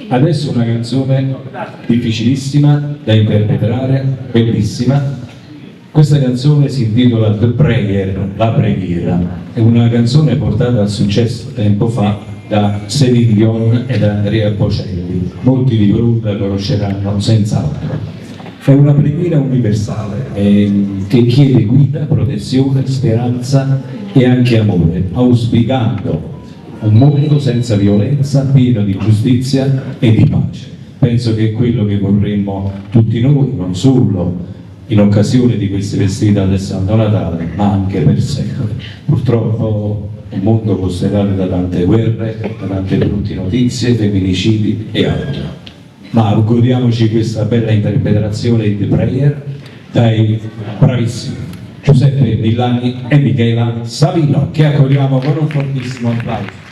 Adesso una canzone difficilissima da interpretare, bellissima. Questa canzone si intitola The Prayer, la preghiera. È una canzone portata al successo tempo fa da Celine Dion e da Andrea Bocelli. Molti di voi la conosceranno senz'altro. È una preghiera universale che chiede guida, protezione, speranza e anche amore, auspicando un mondo senza violenza, pieno di giustizia e di pace. Penso che è quello che vorremmo tutti noi, non solo in occasione di queste festività del Santo Natale, ma anche per sempre. Purtroppo un mondo costellato da tante guerre, da tante brutte notizie, femminicidi e altro. Ma godiamoci questa bella interpretazione di The Prayer dai bravissimi Giuseppe Villani e Michela Savino, che accogliamo con un fortissimo applauso.